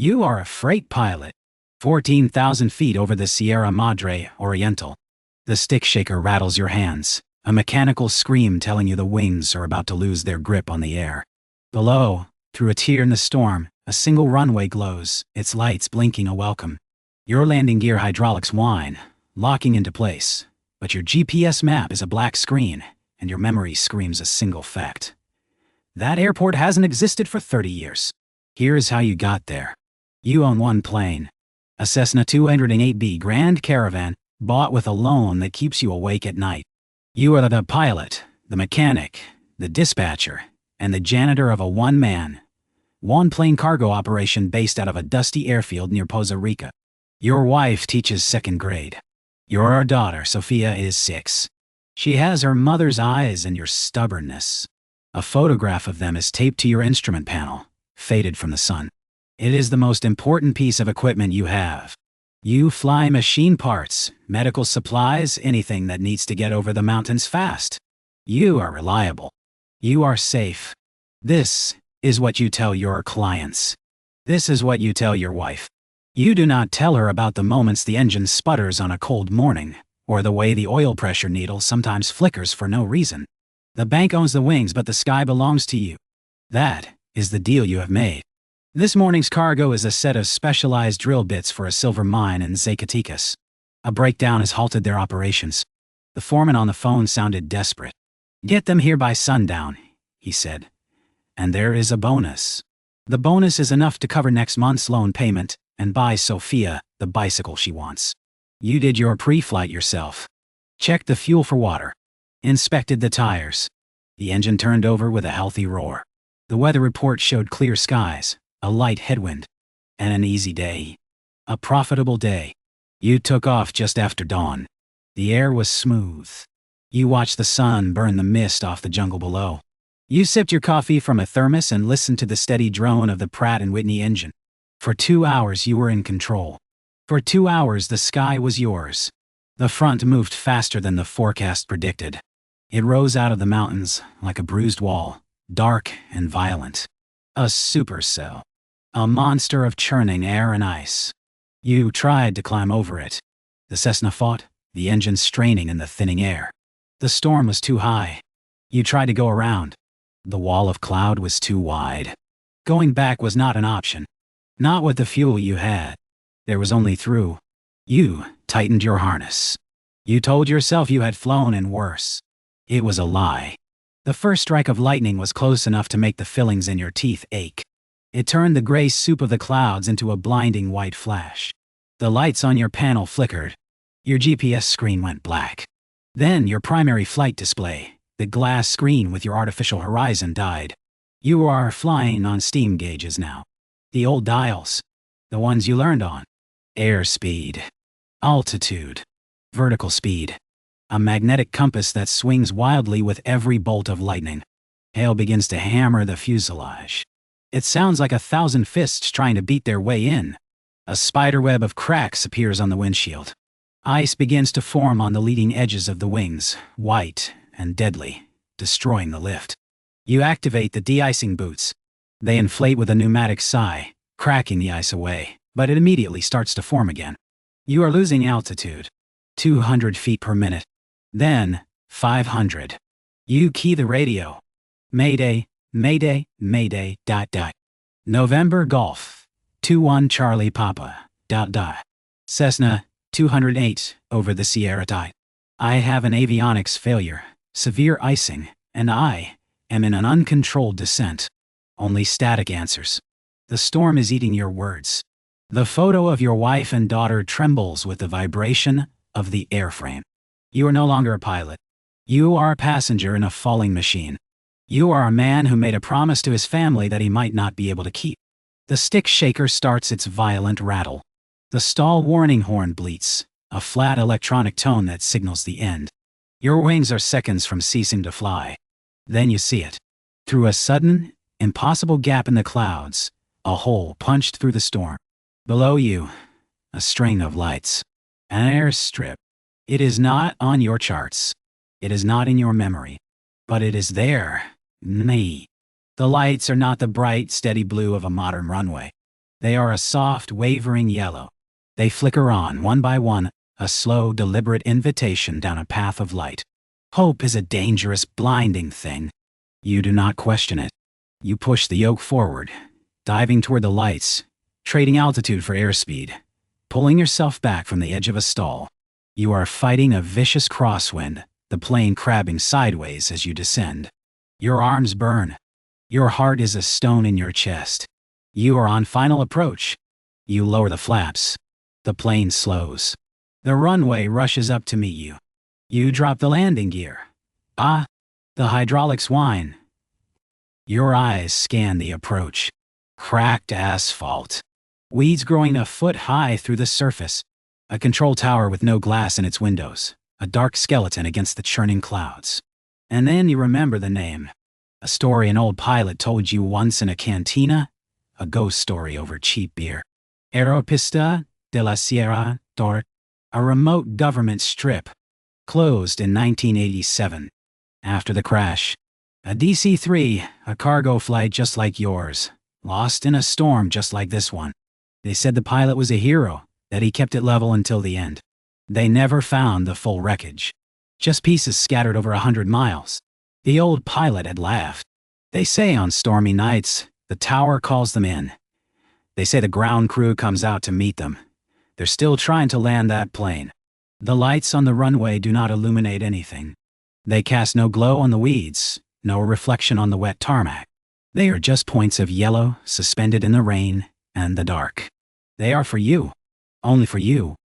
You are a freight pilot, 14,000 feet over the Sierra Madre Oriental. The stick shaker rattles your hands, a mechanical scream telling you the wings are about to lose their grip on the air. Below, through a tear in the storm, a single runway glows, its lights blinking a welcome. Your landing gear hydraulics whine, locking into place, but your GPS map is a black screen, and your memory screams a single fact. That airport hasn't existed for 30 years. Here's how you got there. You own one plane. A Cessna 208B Grand Caravan, bought with a loan that keeps you awake at night. You are the pilot, the mechanic, the dispatcher, and the janitor of a one-plane cargo operation based out of a dusty airfield near Poza Rica. Your wife teaches second grade. Your daughter, Sophia, is 6. She has her mother's eyes and your stubbornness. A photograph of them is taped to your instrument panel, faded from the sun. It is the most important piece of equipment you have. You fly machine parts, medical supplies, anything that needs to get over the mountains fast. You are reliable. You are safe. This is what you tell your clients. This is what you tell your wife. You do not tell her about the moments the engine sputters on a cold morning, or the way the oil pressure needle sometimes flickers for no reason. The bank owns the wings, but the sky belongs to you. That is the deal you have made. This morning's cargo is a set of specialized drill bits for a silver mine in Zacatecas. A breakdown has halted their operations. The foreman on the phone sounded desperate. "Get them here by sundown," he said. "And there is a bonus. The bonus is enough to cover next month's loan payment and buy Sophia the bicycle she wants." You did your pre-flight yourself. Checked the fuel for water. Inspected the tires. The engine turned over with a healthy roar. The weather report showed clear skies, a light headwind, and an easy day. A profitable day. You took off just after dawn. The air was smooth. You watched the sun burn the mist off the jungle below. You sipped your coffee from a thermos and listened to the steady drone of the Pratt & Whitney engine. For 2 hours you were in control. For 2 hours the sky was yours. The front moved faster than the forecast predicted. It rose out of the mountains like a bruised wall, dark and violent. A supercell. A monster of churning air and ice. You tried to climb over it. The Cessna fought, the engine straining in the thinning air. The storm was too high. You tried to go around. The wall of cloud was too wide. Going back was not an option. Not with the fuel you had. There was only through. You tightened your harness. You told yourself you had flown in worse. It was a lie. The first strike of lightning was close enough to make the fillings in your teeth ache. It turned the gray soup of the clouds into a blinding white flash. The lights on your panel flickered. Your GPS screen went black. Then your primary flight display, the glass screen with your artificial horizon, died. You are flying on steam gauges now. The old dials. The ones you learned on. Airspeed. Altitude. Vertical speed. A magnetic compass that swings wildly with every bolt of lightning. Hail begins to hammer the fuselage. It sounds like 1,000 fists trying to beat their way in. A spiderweb of cracks appears on the windshield. Ice begins to form on the leading edges of the wings, white and deadly, destroying the lift. You activate the de-icing boots. They inflate with a pneumatic sigh, cracking the ice away, but it immediately starts to form again. You are losing altitude. 200 feet per minute. Then, 500. You key the radio. Mayday, Mayday, Mayday, ... November Golf. 21 Charlie Papa, ... Cessna, 208, over the Sierra Tide. I have an avionics failure, severe icing, and I am in an uncontrolled descent. Only static answers. The storm is eating your words. The photo of your wife and daughter trembles with the vibration of the airframe. You are no longer a pilot. You are a passenger in a falling machine. You are a man who made a promise to his family that he might not be able to keep. The stick shaker starts its violent rattle. The stall warning horn bleats, a flat electronic tone that signals the end. Your wings are seconds from ceasing to fly. Then you see it. Through a sudden, impossible gap in the clouds, a hole punched through the storm. Below you, a string of lights. An airstrip. It is not on your charts. It is not in your memory. But it is there. Me. The lights are not the bright, steady blue of a modern runway. They are a soft, wavering yellow. They flicker on, one by one, a slow, deliberate invitation down a path of light. Hope is a dangerous, blinding thing. You do not question it. You push the yoke forward, diving toward the lights, trading altitude for airspeed, pulling yourself back from the edge of a stall. You are fighting a vicious crosswind, the plane crabbing sideways as you descend. Your arms burn. Your heart is a stone in your chest. You are on final approach. You lower the flaps. The plane slows. The runway rushes up to meet you. You drop the landing gear. Ah, the hydraulics whine. Your eyes scan the approach. Cracked asphalt. Weeds growing a foot high through the surface. A control tower with no glass in its windows. A dark skeleton against the churning clouds. And then you remember the name. A story an old pilot told you once in a cantina. A ghost story over cheap beer. Aeropista de la Sierra d'Or, a remote government strip. Closed in 1987. After the crash. A DC-3, a cargo flight just like yours. Lost in a storm just like this one. They said the pilot was a hero, that he kept it level until the end. They never found the full wreckage. Just pieces scattered over 100 miles. The old pilot had laughed. They say on stormy nights, the tower calls them in. They say the ground crew comes out to meet them. They're still trying to land that plane. The lights on the runway do not illuminate anything. They cast no glow on the weeds, no reflection on the wet tarmac. They are just points of yellow suspended in the rain and the dark. They are for you. Only for you.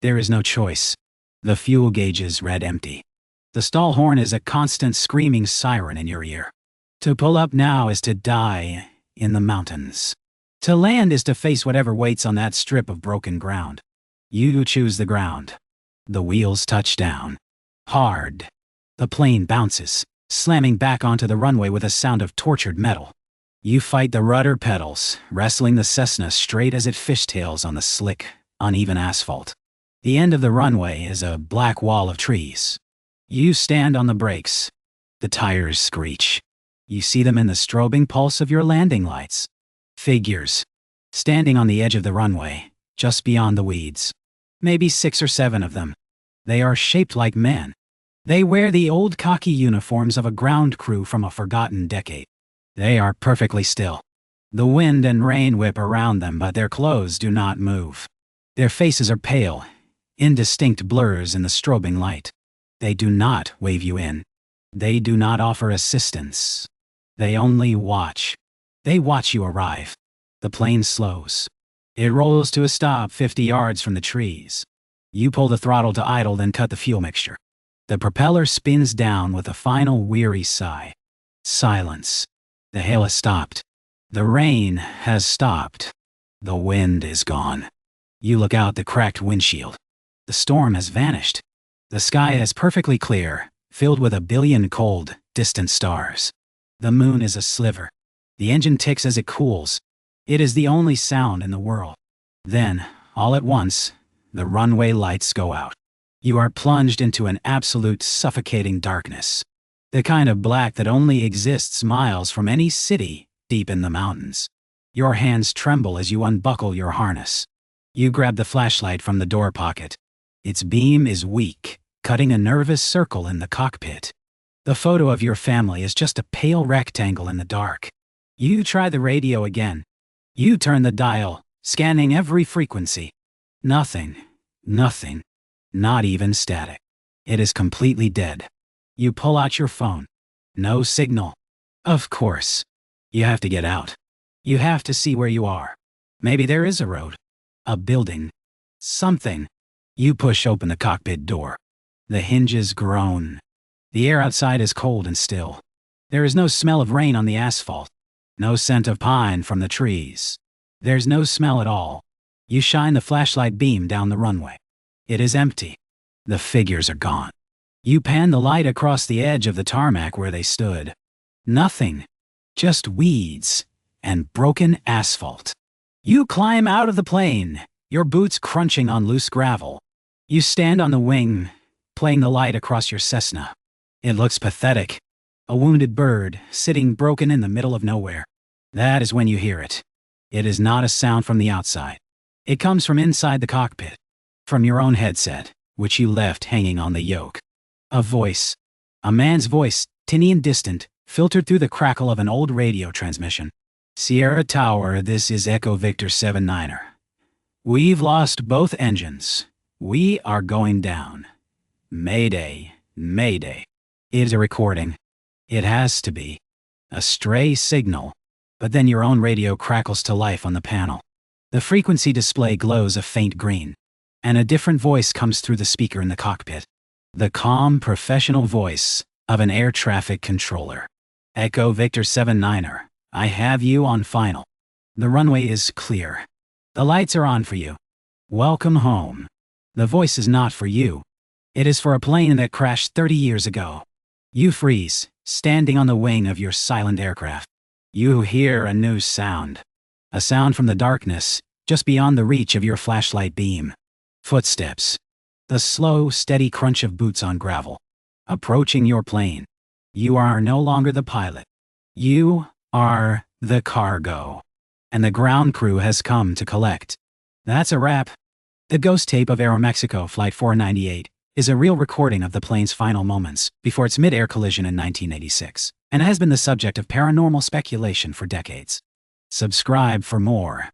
There is no choice. The fuel gauges read empty. The stall horn is a constant screaming siren in your ear. To pull up now is to die in the mountains. To land is to face whatever waits on that strip of broken ground. You choose the ground. The wheels touch down. Hard. The plane bounces, slamming back onto the runway with a sound of tortured metal. You fight the rudder pedals, wrestling the Cessna straight as it fishtails on the slick, uneven asphalt. The end of the runway is a black wall of trees. You stand on the brakes. The tires screech. You see them in the strobing pulse of your landing lights. Figures. Standing on the edge of the runway, just beyond the weeds. Maybe 6 or 7 of them. They are shaped like men. They wear the old khaki uniforms of a ground crew from a forgotten decade. They are perfectly still. The wind and rain whip around them, but their clothes do not move. Their faces are pale, indistinct blurs in the strobing light. They do not wave you in. They do not offer assistance. They only watch. They watch you arrive. The plane slows. It rolls to a stop 50 yards from the trees. You pull the throttle to idle, then cut the fuel mixture. The propeller spins down with a final weary sigh. Silence. The hail has stopped. The rain has stopped. The wind is gone. You look out the cracked windshield. The storm has vanished. The sky is perfectly clear, filled with a billion cold, distant stars. The moon is a sliver. The engine ticks as it cools. It is the only sound in the world. Then, all at once, the runway lights go out. You are plunged into an absolute suffocating darkness. The kind of black that only exists miles from any city deep in the mountains. Your hands tremble as you unbuckle your harness. You grab the flashlight from the door pocket. Its beam is weak, cutting a nervous circle in the cockpit. The photo of your family is just a pale rectangle in the dark. You try the radio again. You turn the dial, scanning every frequency. Nothing. Nothing. Not even static. It is completely dead. You pull out your phone. No signal. Of course. You have to get out. You have to see where you are. Maybe there is a road. A building. Something. You push open the cockpit door. The hinges groan. The air outside is cold and still. There is no smell of rain on the asphalt. No scent of pine from the trees. There's no smell at all. You shine the flashlight beam down the runway. It is empty. The figures are gone. You pan the light across the edge of the tarmac where they stood. Nothing. Just weeds and broken asphalt. You climb out of the plane, your boots crunching on loose gravel. You stand on the wing, playing the light across your Cessna. It looks pathetic. A wounded bird, sitting broken in the middle of nowhere. That is when you hear it. It is not a sound from the outside. It comes from inside the cockpit. From your own headset, which you left hanging on the yoke. A voice. A man's voice, tinny and distant, filtered through the crackle of an old radio transmission. Sierra Tower, this is Echo Victor 79er. We've lost both engines. We are going down. Mayday, mayday. It is a recording. It has to be. A stray signal. But then your own radio crackles to life on the panel. The frequency display glows a faint green. And a different voice comes through the speaker in the cockpit. The calm, professional voice of an air traffic controller. Echo Victor 79er, I have you on final. The runway is clear. The lights are on for you. Welcome home. The voice is not for you. It is for a plane that crashed 30 years ago. You freeze, standing on the wing of your silent aircraft. You hear a new sound. A sound from the darkness, just beyond the reach of your flashlight beam. Footsteps. The slow, steady crunch of boots on gravel. Approaching your plane. You are no longer the pilot. You are the cargo. And the ground crew has come to collect. That's a wrap. The ghost tape of Aeromexico Flight 498 is a real recording of the plane's final moments before its mid-air collision in 1986, and has been the subject of paranormal speculation for decades. Subscribe for more.